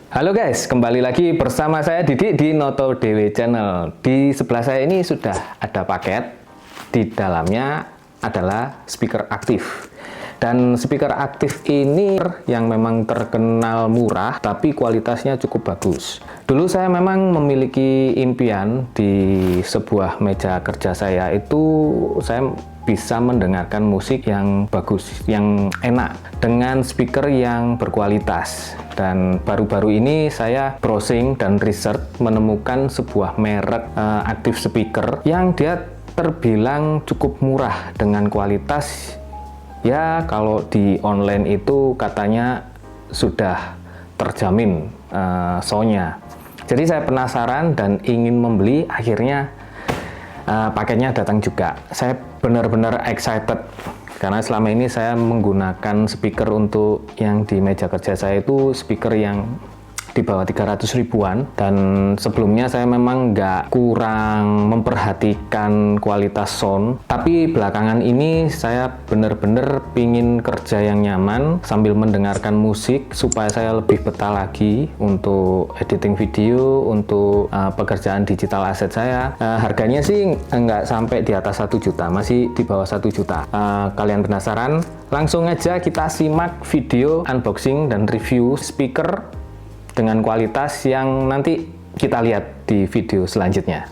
Halo guys, kembali lagi bersama saya Didik di Noto Dewe Channel. Di sebelah saya ini sudah ada paket. Di dalamnya adalah speaker aktif. Dan speaker aktif ini yang memang terkenal murah, tapi kualitasnya cukup bagus. Dulu saya memang memiliki impian di sebuah meja kerja saya itu saya bisa mendengarkan musik yang bagus, yang enak, dengan speaker yang berkualitas. Dan baru-baru ini saya browsing dan research menemukan sebuah merek aktif speaker yang dia terbilang cukup murah dengan kualitas. Ya, kalau di online itu katanya sudah terjamin soundnya. Jadi saya penasaran dan ingin membeli, akhirnya paketnya datang juga. Saya benar-benar excited karena selama ini saya menggunakan speaker untuk yang di meja kerja saya itu speaker yang di bawah 300 ribuan, dan sebelumnya saya memang nggak kurang memperhatikan kualitas sound, tapi belakangan ini saya benar-benar pingin kerja yang nyaman sambil mendengarkan musik supaya saya lebih betah lagi untuk editing video, untuk pekerjaan digital aset saya. Harganya sih nggak sampai di atas 1 juta, masih di bawah 1 juta. Kalian penasaran? Langsung aja kita simak video unboxing dan review speaker dengan kualitas yang nanti kita lihat di video selanjutnya.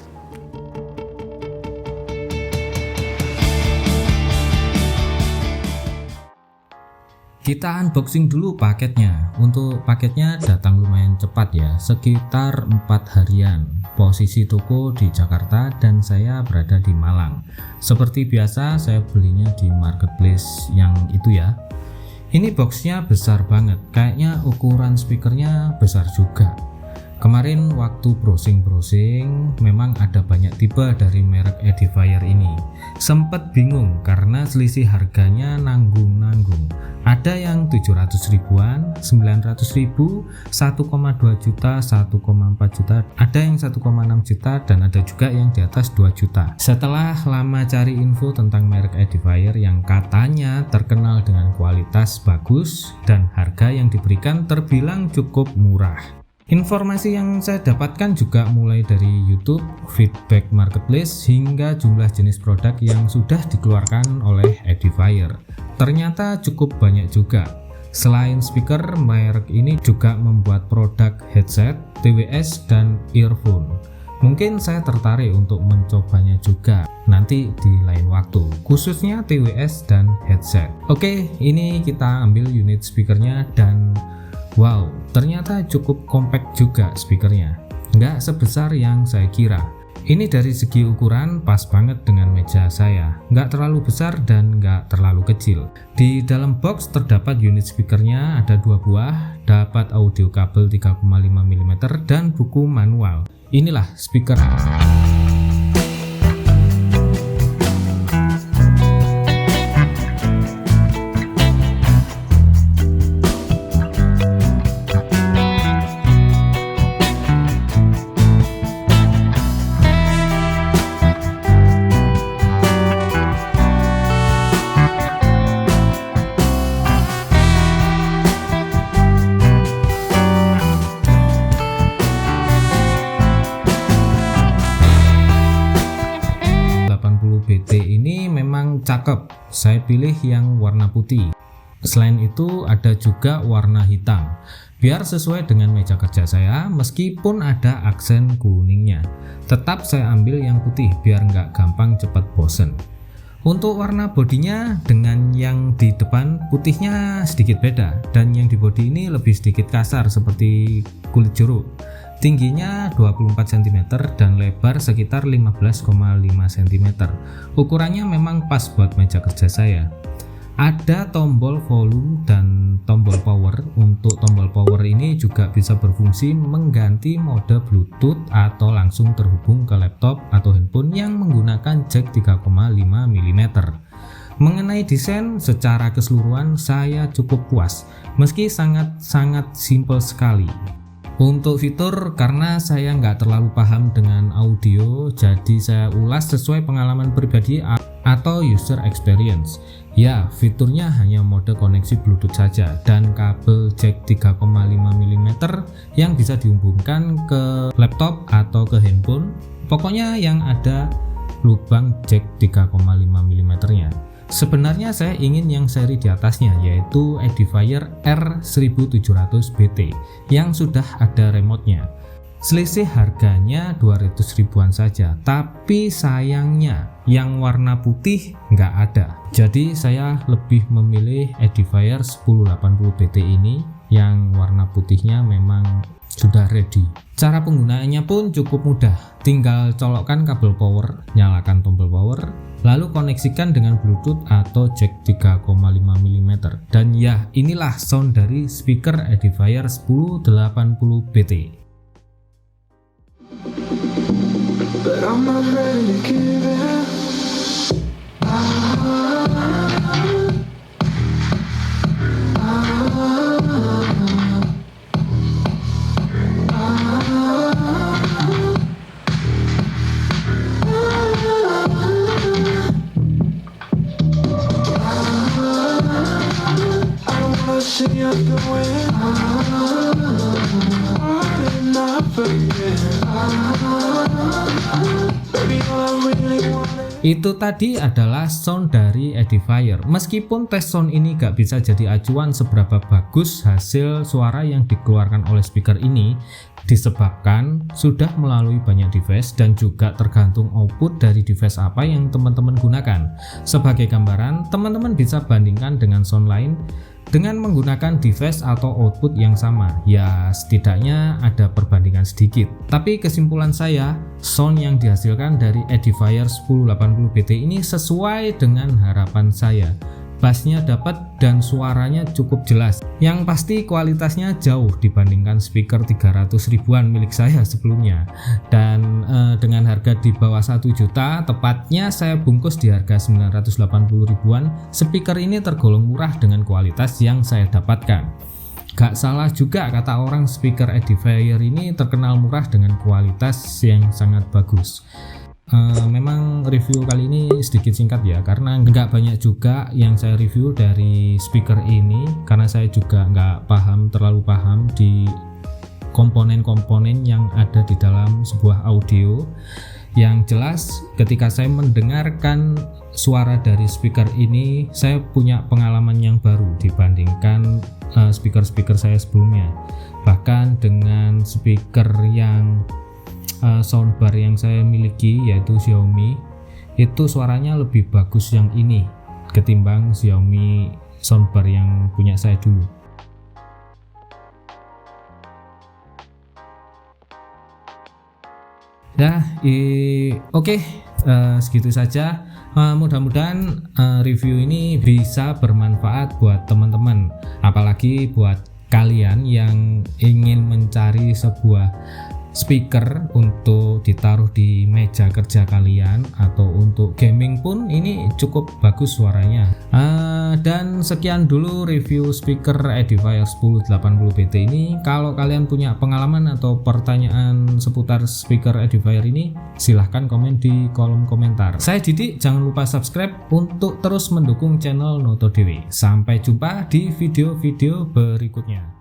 Kita unboxing dulu paketnya. Untuk paketnya datang lumayan cepat ya, sekitar 4 harian. Posisi toko di Jakarta dan saya berada di Malang. Seperti biasa saya belinya di marketplace yang itu ya. Ini boxnya besar banget, kayaknya ukuran speakernya besar juga. Kemarin waktu browsing memang ada banyak tipe dari merek Edifier ini. Sempet bingung karena selisih harganya nanggung-nanggung. Ada yang 700 ribuan, 900 ribu, 1,2 juta, 1,4 juta, ada yang 1,6 juta, dan ada juga yang di atas 2 juta. Setelah lama cari info tentang merek Edifier yang katanya terkenal dengan kualitas bagus dan harga yang diberikan terbilang cukup murah. Informasi yang saya dapatkan juga mulai dari YouTube, feedback marketplace, hingga jumlah jenis produk yang sudah dikeluarkan oleh Edifier. Ternyata cukup banyak juga. Selain speaker, merek ini juga membuat produk headset, TWS, dan earphone. Mungkin saya tertarik untuk mencobanya juga nanti di lain waktu, khususnya TWS dan headset. Oke, ini kita ambil unit speakernya dan wow, ternyata cukup compact juga speakernya. Nggak sebesar yang saya kira. Ini dari segi ukuran pas banget dengan meja saya. Nggak terlalu besar dan nggak terlalu kecil. Di dalam box terdapat unit speakernya ada 2 buah, dapat audio kabel 3,5 mm dan buku manual. Inilah speaker. 80BT ini memang cakep, saya pilih yang warna putih. Selain itu ada juga warna hitam, biar sesuai dengan meja kerja saya meskipun ada aksen kuningnya. Tetap saya ambil yang putih biar nggak gampang cepat bosen. Untuk warna bodinya dengan yang di depan putihnya sedikit beda, dan yang di bodi ini lebih sedikit kasar seperti kulit jeruk. Tingginya 24 cm dan lebar sekitar 15,5 cm. Ukurannya memang pas buat meja kerja saya. Ada tombol volume dan tombol power. Untuk tombol power ini juga bisa berfungsi mengganti mode Bluetooth atau langsung terhubung ke laptop atau handphone yang menggunakan jack 3,5 mm. Mengenai desain secara keseluruhan saya cukup puas, meski sangat simple sekali. Untuk fitur, karena saya nggak terlalu paham dengan audio, jadi saya ulas sesuai pengalaman pribadi atau user experience. Ya, fiturnya hanya mode koneksi Bluetooth saja dan kabel jack 3,5 mm yang bisa dihubungkan ke laptop atau ke handphone. Pokoknya yang ada lubang jack 3,5 mm nya. Sebenarnya saya ingin yang seri di atasnya, yaitu Edifier R1700BT yang sudah ada remote-nya. Selisih harganya 200 ribuan saja, tapi sayangnya yang warna putih nggak ada. Jadi saya lebih memilih Edifier 1080BT ini yang warna putihnya memang sudah ready. Cara penggunaannya pun cukup mudah, tinggal colokkan kabel power, nyalakan tombol power, lalu koneksikan dengan Bluetooth atau jack 3,5 mm. Dan ya, inilah sound dari speaker Edifier 1080BT. But I'm not ready to give in. I wanna see us going. And not forget. Baby, all I really want. Itu tadi adalah sound dari Edifier. Meskipun tes sound ini gak bisa jadi acuan seberapa bagus hasil suara yang dikeluarkan oleh speaker ini, disebabkan sudah melalui banyak device dan juga tergantung output dari device apa yang teman-teman gunakan. Sebagai gambaran, teman-teman bisa bandingkan dengan sound lain dengan menggunakan device atau output yang sama. Ya, setidaknya ada perbandingan sedikit. Tapi kesimpulan saya, sound yang dihasilkan dari Edifier 1080BT ini sesuai dengan harapan saya. Bassnya dapat dan suaranya cukup jelas. Yang pasti kualitasnya jauh dibandingkan speaker 300 ribuan milik saya sebelumnya. Dan dengan harga di bawah 1 juta, tepatnya saya bungkus di harga 980 ribuan, speaker ini tergolong murah dengan kualitas yang saya dapatkan. Gak salah juga kata orang speaker Edifier ini terkenal murah dengan kualitas yang sangat bagus. Memang review kali ini sedikit singkat ya, karena nggak banyak juga yang saya review dari speaker ini, karena saya juga nggak terlalu paham di komponen-komponen yang ada di dalam sebuah audio. Yang jelas ketika saya mendengarkan suara dari speaker ini, saya punya pengalaman yang baru dibandingkan speaker-speaker saya sebelumnya. Bahkan dengan speaker yang soundbar yang saya miliki, yaitu Xiaomi, itu suaranya lebih bagus yang ini ketimbang Xiaomi soundbar yang punya saya dulu. Nah, oke, segitu saja. Mudah-mudahan review ini bisa bermanfaat buat teman-teman, apalagi buat kalian yang ingin mencari sebuah speaker untuk ditaruh di meja kerja kalian atau untuk gaming pun ini cukup bagus suaranya. Dan sekian dulu review speaker Edifier 1080BT ini. Kalau kalian punya pengalaman atau pertanyaan seputar speaker Edifier ini, silahkan komen di kolom komentar. Saya Didik, jangan lupa subscribe untuk terus mendukung channel Noto Dewe. Sampai jumpa di video-video berikutnya.